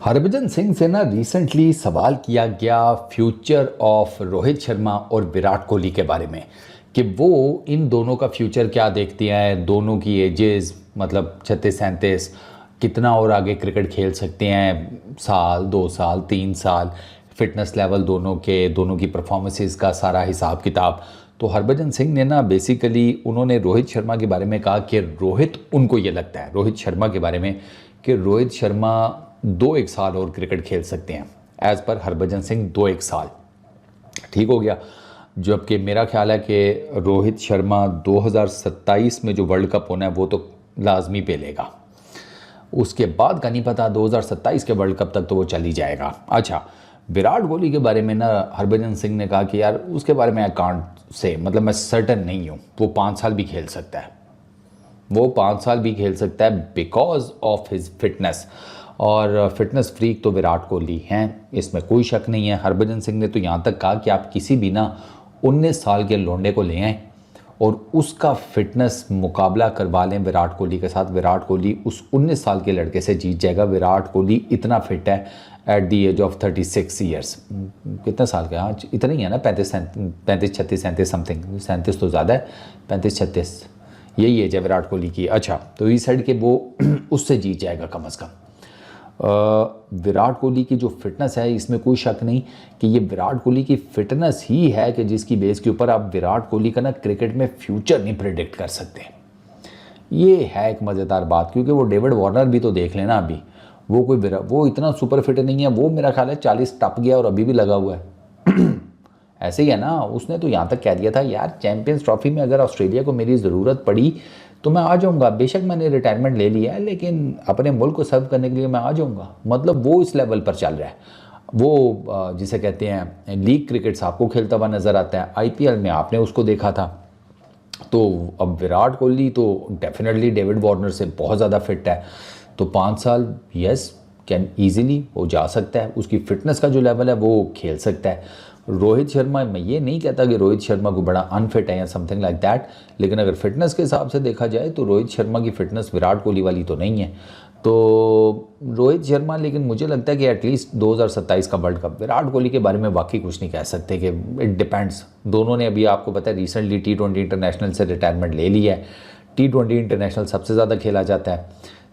हरभजन सिंह से ना रिसेंटली सवाल किया गया फ्यूचर ऑफ रोहित शर्मा और विराट कोहली के बारे में कि वो इन दोनों का फ्यूचर क्या देखती हैं। दोनों की एजेस मतलब 36-37 कितना और आगे क्रिकेट खेल सकते हैं, साल 2 साल 3 साल, फिटनेस लेवल दोनों की परफॉर्मेंसेस का सारा हिसाब किताब। तो हरभजन सिंह ने ना बेसिकली उन्होंने रोहित शर्मा के बारे में कहा कि उनको ये लगता है रोहित शर्मा के बारे में कि रोहित शर्मा 2-1 साल और क्रिकेट खेल सकते हैं। एज़ पर हरभजन सिंह 2-1 साल ठीक हो गया। जबकि मेरा ख्याल है कि रोहित शर्मा 2027 में जो वर्ल्ड कप होना है वो तो लाजमी पे लेगा। उसके बाद का नहीं पता, 2027 के वर्ल्ड कप तक तो वो चल ही जाएगा। अच्छा, विराट कोहली के बारे में ना हरभजन सिंह ने कहा कि यार उसके बारे में आई कांट से, मतलब मैं सर्टन नहीं हूँ। वो 5 साल भी खेल सकता है, वो 5 साल भी खेल सकता है बिकॉज ऑफ हिज फिटनेस। और फिटनेस फ्रीक तो विराट कोहली हैं, इसमें कोई शक नहीं है। हरभजन सिंह ने तो यहाँ तक कहा कि आप किसी भी ना 19 साल के लौंडे को ले आएँ और उसका फिटनेस मुकाबला करवा लें विराट कोहली के साथ, विराट कोहली उस 19 साल के लड़के से जीत जाएगा। विराट कोहली इतना फिट है at the age of 36 years. कितने साल का है? इतना ही है ना, 35 36 37 समथिंग, 37 तो ज़्यादा है, 35 36 यही एज है विराट कोहली की। अच्छा, तो इस साइड के वो उससे जीत जाएगा कम अज़ कम। विराट कोहली की जो फिटनेस है इसमें कोई शक नहीं कि ये विराट कोहली की फिटनेस ही है कि जिसकी बेस के ऊपर आप विराट कोहली का ना क्रिकेट में फ्यूचर नहीं प्रेडिक्ट कर सकते। ये है एक मज़ेदार बात, क्योंकि वो डेविड वार्नर भी तो देख लेना, अभी वो इतना सुपर फिट नहीं है। वो मेरा ख्याल है 40 टप गया और अभी भी लगा हुआ है। ऐसे ही है ना, उसने तो यहाँ तक कह दिया था यार चैंपियंस ट्रॉफी में अगर ऑस्ट्रेलिया को मेरी ज़रूरत पड़ी तो मैं आ जाऊँगा। बेशक मैंने रिटायरमेंट ले लिया है लेकिन अपने मुल्क को सर्व करने के लिए मैं आ जाऊँगा। मतलब वो इस लेवल पर चल रहा है। वो जिसे कहते हैं लीग क्रिकेट्स आपको खेलता हुआ नज़र आता है, IPL में आपने उसको देखा था। तो अब विराट कोहली तो डेफिनेटली डेविड वार्नर से बहुत ज़्यादा फिट है। तो 5 साल यस कैन ईजिली हो जा सकता है। उसकी फिटनेस का जो लेवल है वो खेल सकता है। रोहित शर्मा, मैं ये नहीं कहता कि रोहित शर्मा को बड़ा अनफिट है या समथिंग लाइक दैट, लेकिन अगर फिटनेस के हिसाब से देखा जाए तो रोहित शर्मा की फिटनेस विराट कोहली वाली तो नहीं है। तो रोहित शर्मा, लेकिन मुझे लगता है कि एटलीस्ट 2027 का वर्ल्ड कप। विराट कोहली के बारे में वाकई कुछ नहीं कह सकते कि इट डिपेंड्स। दोनों ने अभी आपको पता है रिसेंटली T20 इंटरनेशनल से रिटायरमेंट ले ली है। T20 इंटरनेशनल सबसे ज़्यादा खेला जाता है,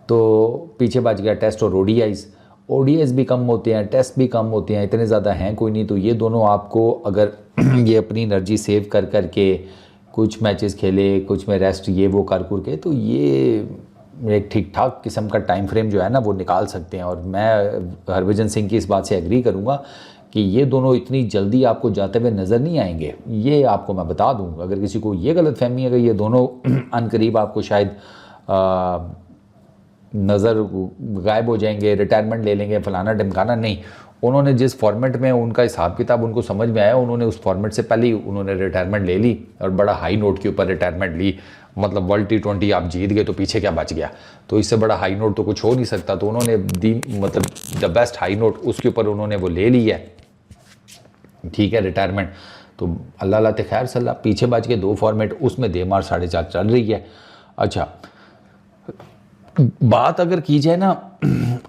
तो पीछे बच गया टेस्ट और ODIs भी कम होते हैं, टेस्ट भी कम होते हैं, इतने ज़्यादा हैं कोई नहीं। तो ये दोनों आपको अगर ये अपनी एनर्जी सेव कर के कुछ मैचेस खेले, कुछ में रेस्ट ये वो कर के, तो ये एक ठीक ठाक किस्म का टाइम फ्रेम जो है ना वो निकाल सकते हैं। और मैं हरभजन सिंह की इस बात से एग्री करूँगा कि ये दोनों इतनी जल्दी आपको जाते हुए नज़र नहीं आएंगे। ये आपको मैं बता दूँ, अगर किसी को ये गलतफहमी है कि ये दोनों अनकरीब आपको शायद नज़र गायब हो जाएंगे, रिटायरमेंट ले लेंगे, फलाना ढिमकाना, नहीं। उन्होंने जिस फॉर्मेट में उनका हिसाब किताब उनको समझ में आया, उन्होंने उस फॉर्मेट से पहले ही उन्होंने रिटायरमेंट ले ली और बड़ा हाई नोट के ऊपर रिटायरमेंट ली। मतलब वर्ल्ड T20 आप जीत गए तो पीछे क्या बच गया, तो इससे बड़ा हाई नोट तो कुछ हो नहीं सकता। तो उन्होंने दी मतलब द बेस्ट हाई नोट, उसके ऊपर उन्होंने वो ले ली है, ठीक है, रिटायरमेंट। तो अल्लाह ला खैर सल्ला, पीछे बच के 2 फॉर्मेट, उसमें देमार 4.5 चल रही है। अच्छा, बात अगर की जाए ना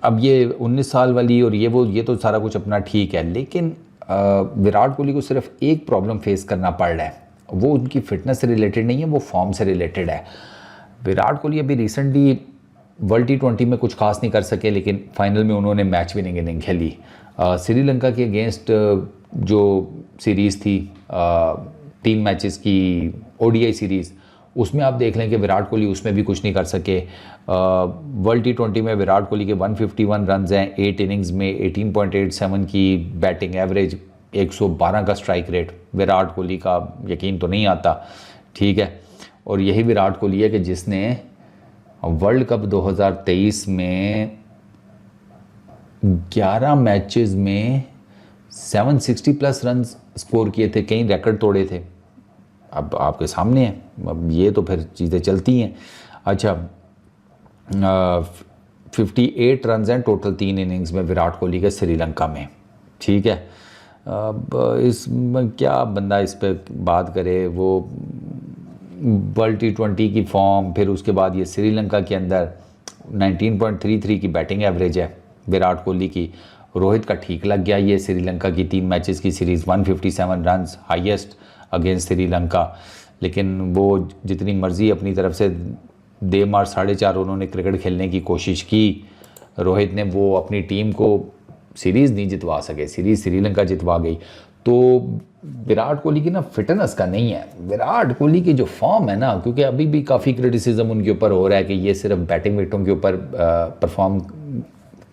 अब ये 19 साल वाली और ये तो सारा कुछ अपना ठीक है, लेकिन विराट कोहली को सिर्फ एक प्रॉब्लम फेस करना पड़ रहा है। वो उनकी फिटनेस से रिलेटेड नहीं है, वो फॉर्म से रिलेटेड है। विराट कोहली अभी रिसेंटली वर्ल्ड T20 में कुछ खास नहीं कर सके, लेकिन फाइनल में उन्होंने मैच विनिंग इनिंग खेली श्रीलंका के अगेंस्ट। जो सीरीज़ थी 3 मैचेस की ODI सीरीज़, उसमें आप देख लें कि विराट कोहली उसमें भी कुछ नहीं कर सके। वर्ल्ड T20 में विराट कोहली के 151 रन हैं 8 इनिंग्स में, 18.87 की बैटिंग एवरेज, 112 का स्ट्राइक रेट। विराट कोहली का यकीन तो नहीं आता, ठीक है। और यही विराट कोहली है कि जिसने वर्ल्ड कप 2023 में 11 मैचेस में 760 प्लस रन स्कोर किए थे, कई रिकॉर्ड तोड़े थे। अब आपके सामने है, अब ये तो फिर चीज़ें चलती हैं। अच्छा, 58 रन हैं टोटल 3 इनिंग्स में विराट कोहली के श्रीलंका में, ठीक है। अब इस क्या बंदा इस पर बात करे, वो वर्ल्ड T20 की फॉर्म, फिर उसके बाद ये श्रीलंका के अंदर 19.33 की बैटिंग एवरेज है, विराट कोहली की। रोहित का ठीक लग गया ये श्रीलंका की 3 मैचेस की series, 157 runs highest against Sri Lanka. लेकिन वो जितनी मर्ज़ी अपनी तरफ से दे मार 4.5 उन्होंने क्रिकेट खेलने की कोशिश की रोहित ने, वो अपनी टीम को सीरीज़ नहीं जितवा सके, सीरीज़ श्रीलंका जितवा गई। तो विराट कोहली की ना फिटनेस का नहीं है, विराट कोहली की जो फॉर्म है ना, क्योंकि अभी भी काफ़ी क्रिटिसिज्म उनके ऊपर हो रहा है कि ये सिर्फ बैटिंग विकेटों के ऊपर परफॉर्म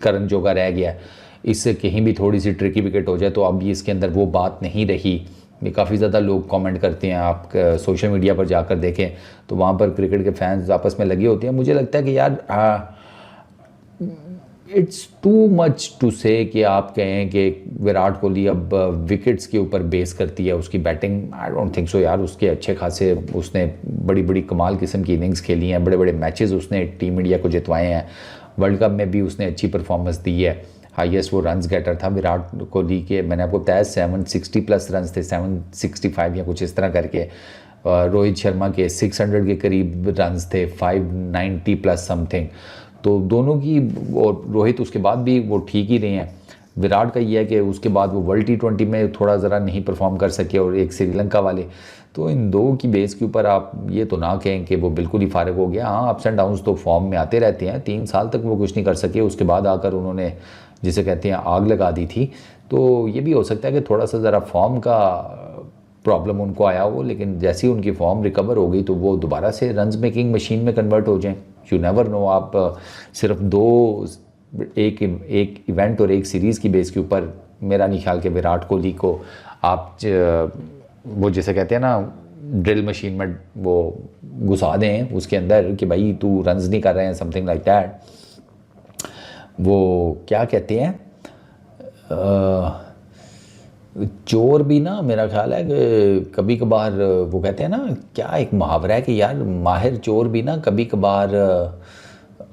करने जोगा रह गया है, इससे कहीं भी थोड़ी सी ट्रिकी विकेट हो जाए तो अब ये इसके अंदर वो बात नहीं रही। ये काफ़ी ज़्यादा लोग कमेंट करते हैं, आप सोशल मीडिया पर जाकर देखें तो वहाँ पर क्रिकेट के फैंस आपस में लगे होते हैं। मुझे लगता है कि यार इट्स टू मच टू से कि आप कहें कि विराट कोहली अब विकेट्स के ऊपर बेस करती है उसकी batting. I don't think so यार, उसके अच्छे खासे उसने बड़ी बड़ी कमाल किस्म की इनिंग्स खेली हैं, बड़े बड़े मैचेस उसने टीम इंडिया को जितवाए हैं, वर्ल्ड कप में भी उसने अच्छी परफॉर्मेंस दी है। हाईएस्ट वो रन्स गेटर था विराट कोहली के, मैंने आपको बताया 760 प्लस रन्स थे, 765 या कुछ इस तरह करके। रोहित शर्मा के 600 के करीब रन्स थे, 590 प्लस समथिंग। तो दोनों की, और रोहित उसके बाद भी वो ठीक ही रहे हैं। विराट का ये है कि उसके बाद वो वर्ल्ड T20 में थोड़ा ज़रा नहीं परफॉर्म कर सके, और एक श्रीलंका वाले, तो इन दो की बेस के ऊपर आप ये तो ना कहें कि वो बिल्कुल ही फारिग हो गया। हाँ, अप्स एंड डाउन्स तो फॉर्म में आते रहते हैं, 3 साल तक वो कुछ नहीं कर सके, उसके बाद आकर उन्होंने जिसे कहते हैं आग लगा दी थी। तो ये भी हो सकता है कि थोड़ा सा ज़रा फॉर्म का प्रॉब्लम उनको आया हो, लेकिन जैसे ही उनकी फॉर्म रिकवर हो गई तो वो दोबारा से रन्स मेकिंग मशीन में कन्वर्ट हो जाएं। यू नेवर नो, आप सिर्फ एक इवेंट और एक सीरीज़ की बेस के ऊपर मेरा नहीं ख्याल कि विराट कोहली को आप वो जिसे कहते हैं ना ड्रिल मशीन में वो घुसा दें उसके अंदर कि भाई तू रन्स नहीं कर रहे हैं, समथिंग लाइक दैट। वो क्या कहते हैं, चोर भी ना, मेरा ख्याल है कि कभी कभार वो कहते हैं ना, क्या एक मुहावरा है कि यार माहिर चोर भी ना कभी कभार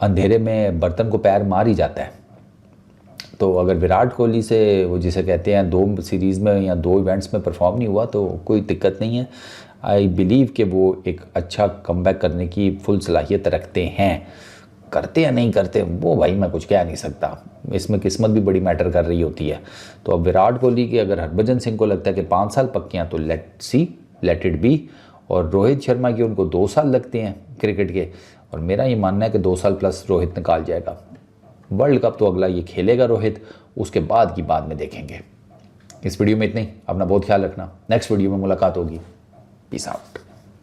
अंधेरे में बर्तन को पैर मार ही जाता है। तो अगर विराट कोहली से वो जिसे कहते हैं 2 सीरीज़ में या 2 इवेंट्स में परफॉर्म नहीं हुआ तो कोई दिक्कत नहीं है। आई बिलीव कि वो एक अच्छा कमबैक करने की फुल सलाहियत रखते हैं। करते या नहीं करते वो भाई मैं कुछ कह नहीं सकता, इसमें किस्मत भी बड़ी मैटर कर रही होती है। तो अब विराट कोहली के अगर हरभजन सिंह को लगता है कि 5 साल पक्के हैं तो लेट इट बी, और रोहित शर्मा के उनको 2 साल लगते हैं क्रिकेट के, और मेरा ये मानना है कि 2 साल प्लस रोहित निकाल जाएगा। वर्ल्ड कप तो अगला ये खेलेगा रोहित, उसके बाद की बाद में देखेंगे। इस वीडियो में इतना ही, अपना बहुत ख्याल रखना, नेक्स्ट वीडियो में मुलाकात होगी। Peace out.